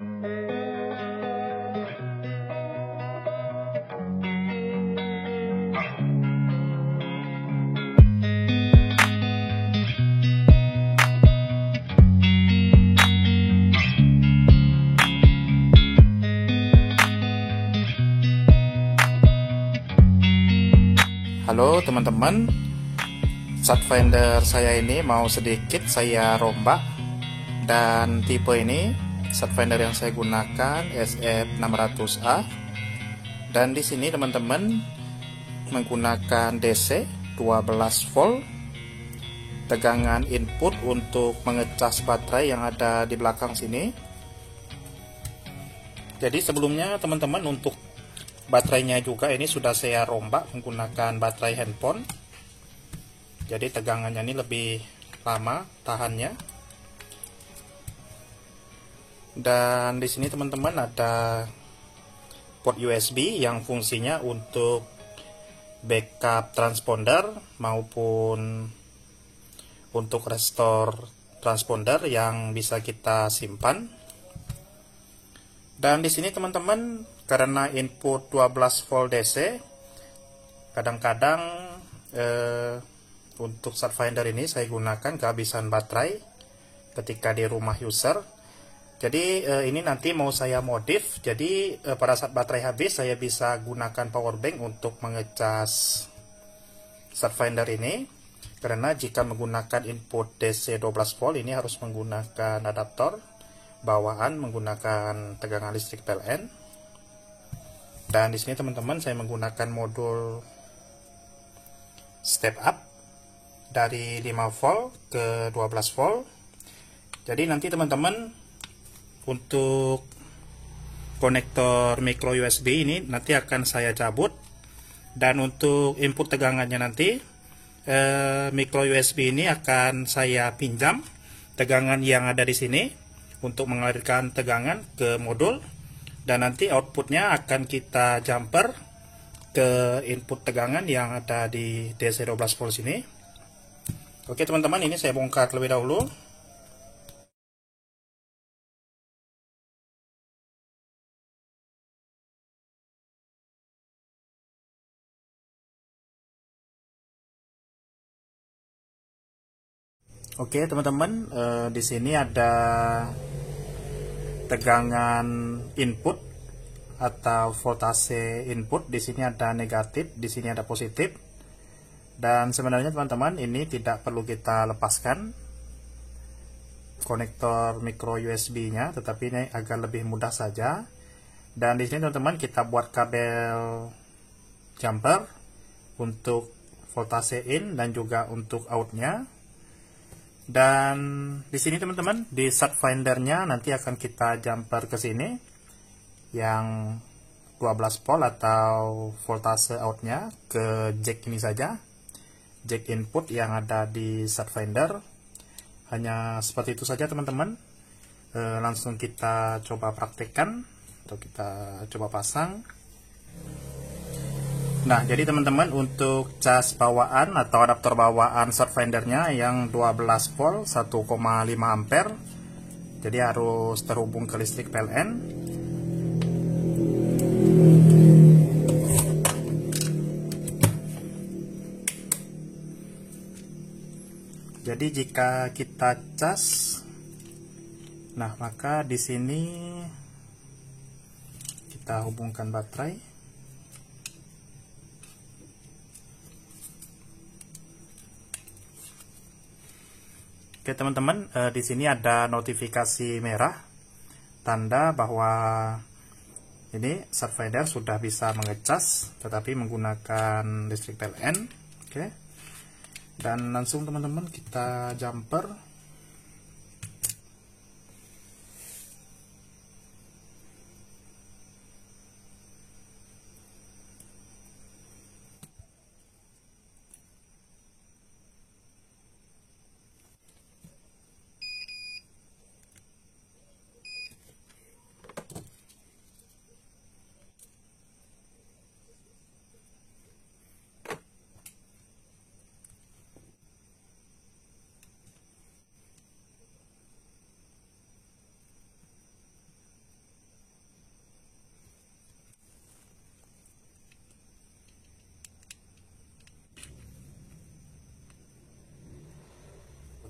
Halo teman-teman, Satfinder saya ini mau sedikit saya rombak, dan tipe ini Satfinder yang saya gunakan SF600A, dan di sini teman-teman menggunakan DC 12 volt, tegangan input untuk mengecas baterai yang ada di belakang sini. Jadi sebelumnya teman-teman, untuk baterainya juga ini sudah saya rombak menggunakan baterai handphone. Jadi tegangannya ini lebih lama tahannya. Dan di sini teman-teman ada port USB yang fungsinya untuk backup transponder maupun untuk restore transponder yang bisa kita simpan. Dan di sini teman-teman, karena input 12 volt DC, kadang-kadang untuk Satfinder ini saya gunakan kehabisan baterai ketika di rumah user. Jadi ini nanti mau saya modif, jadi pada saat baterai habis saya bisa gunakan power bank untuk mengecas Satfinder ini. Karena jika menggunakan input DC 12 volt ini harus menggunakan adaptor bawaan menggunakan tegangan listrik PLN. Dan di sini teman-teman saya menggunakan modul step up dari 5 volt ke 12 volt. Jadi nanti teman-teman, untuk konektor micro USB ini nanti akan saya cabut, dan untuk input tegangannya nanti micro USB ini akan saya pinjam tegangan yang ada di sini untuk mengalirkan tegangan ke modul, dan nanti outputnya akan kita jumper ke input tegangan yang ada di DC 12 volt sini. Oke teman-teman, ini saya bongkar terlebih dahulu. Oke teman-teman, di sini ada tegangan input atau voltase input. Di sini ada negatif, di sini ada positif. Dan sebenarnya teman-teman, ini tidak perlu kita lepaskan konektor micro USB-nya, tetapi ini agak lebih mudah saja. Dan di sini teman-teman kita buat kabel jumper untuk voltase in dan juga untuk out-nya. Dan di sini teman-teman, di Satfinder-nya nanti akan kita jumper ke sini yang 12 volt atau voltase out-nya ke jack ini saja, jack input yang ada di Satfinder. Hanya seperti itu saja teman-teman. Langsung kita coba praktekkan atau kita coba pasang. Nah, jadi teman-teman, untuk cas bawaan atau adaptor bawaan Satfinder-nya yang 12 volt 1,5 ampere, jadi harus terhubung ke listrik PLN. Jadi jika kita cas, nah maka di sini kita hubungkan baterai. Oke teman-teman, di sini ada notifikasi merah, tanda bahwa ini Satfinder sudah bisa mengecas, tetapi menggunakan listrik PLN. Oke, dan langsung teman-teman kita jumper.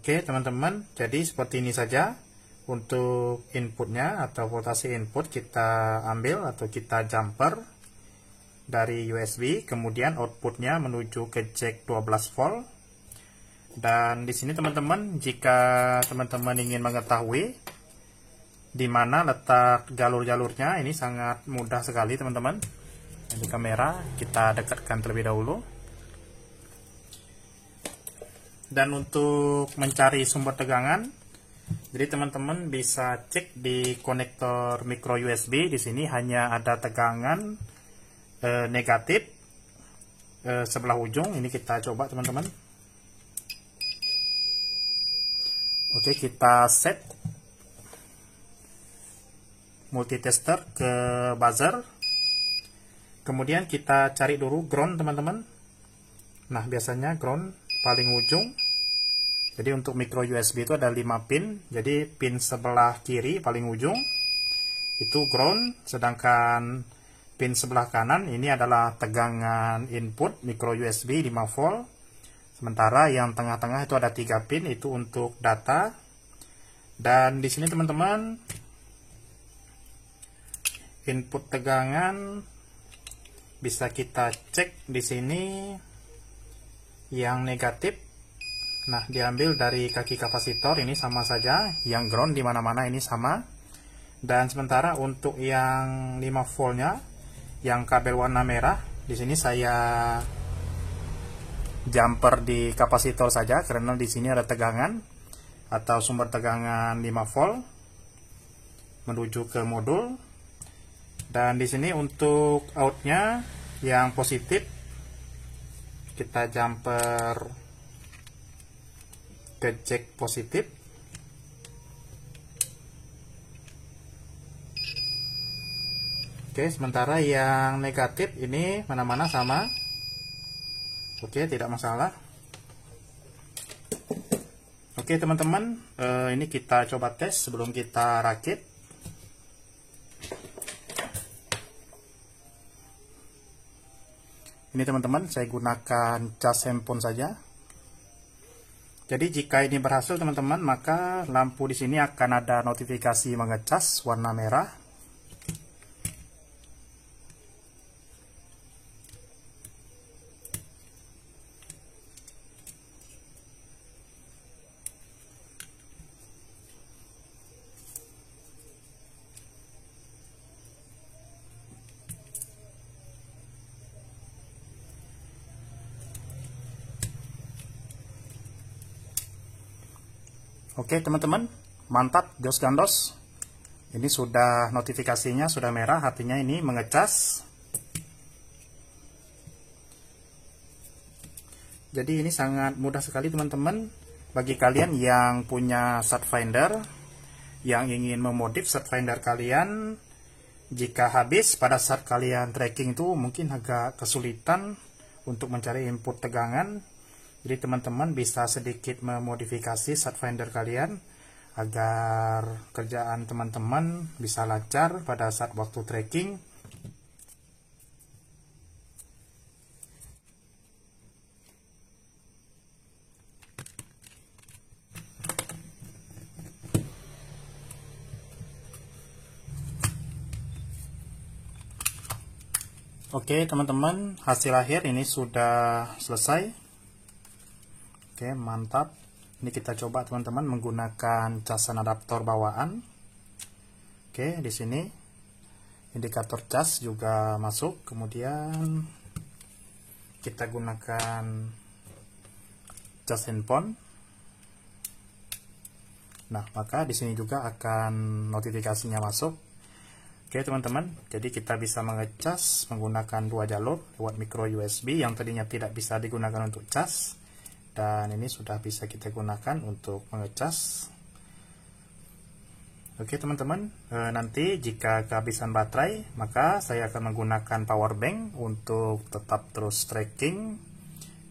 Oke teman-teman, jadi seperti ini saja untuk inputnya atau voltase input. Kita ambil atau kita jumper dari USB, kemudian outputnya menuju ke jack 12 volt. Dan di sini teman-teman, jika teman-teman ingin mengetahui di mana letak jalur-jalurnya, ini sangat mudah sekali teman-teman. Ini kamera kita dekatkan terlebih dahulu. Dan untuk mencari sumber tegangan, jadi teman-teman bisa cek di konektor micro USB. Di sini hanya ada tegangan negatif sebelah ujung. Ini kita coba teman-teman. Oke, kita set multitester ke buzzer. Kemudian kita cari dulu ground teman-teman. Nah, biasanya ground paling ujung. Jadi untuk micro USB itu ada 5 pin. Jadi pin sebelah kiri paling ujung itu ground, sedangkan pin sebelah kanan ini adalah tegangan input micro USB 5 volt. Sementara yang tengah-tengah itu ada 3 pin, itu untuk data. Dan di sini teman-teman, input tegangan bisa kita cek di sini yang negatif. Nah, diambil dari kaki kapasitor, ini sama saja. Yang ground di mana-mana ini sama. Dan sementara untuk yang 5 voltnya, yang kabel warna merah, di sini saya jumper di kapasitor saja karena di sini ada tegangan atau sumber tegangan 5 volt menuju ke modul. Dan di sini untuk outnya yang positif kita jumper ke jack positif. Oke, sementara yang negatif ini mana-mana sama. Oke, tidak masalah. Oke teman-teman, ini kita coba tes sebelum kita rakit. Ini teman-teman, saya gunakan cas handphone saja. Jadi jika ini berhasil teman-teman, maka lampu di sini akan ada notifikasi mengecas warna merah. Oke teman-teman, mantap, jos gandos. Ini sudah notifikasinya sudah merah, artinya ini mengecas. Jadi ini sangat mudah sekali teman-teman. Bagi kalian yang punya set finder, yang ingin memodif set finder kalian, jika habis pada saat kalian tracking itu mungkin agak kesulitan untuk mencari input tegangan. Jadi teman-teman bisa sedikit memodifikasi set finder kalian agar kerjaan teman-teman bisa lancar pada saat waktu tracking. Oke teman-teman, hasil akhir ini sudah selesai. Oke, mantap. Ini kita coba teman-teman menggunakan casan adaptor bawaan. Oke, di sini indikator cas juga masuk. Kemudian kita gunakan cas handphone. Nah, maka di sini juga akan notifikasinya masuk. Oke teman-teman, jadi kita bisa mengecas menggunakan 2 jalur lewat micro USB yang tadinya tidak bisa digunakan untuk cas. Dan ini sudah bisa kita gunakan untuk mengecas. Oke teman-teman, nanti jika kehabisan baterai, maka saya akan menggunakan power bank untuk tetap terus tracking.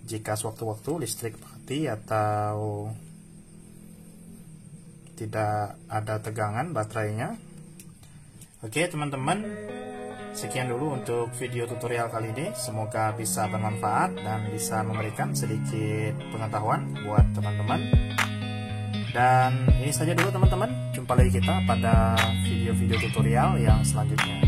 Jika sewaktu-waktu listrik mati atau tidak ada tegangan baterainya. Oke teman-teman, sekian dulu untuk video tutorial kali ini. Semoga bisa bermanfaat dan bisa memberikan sedikit pengetahuan buat teman-teman. Dan ini saja dulu teman-teman, jumpa lagi kita pada video-video tutorial yang selanjutnya.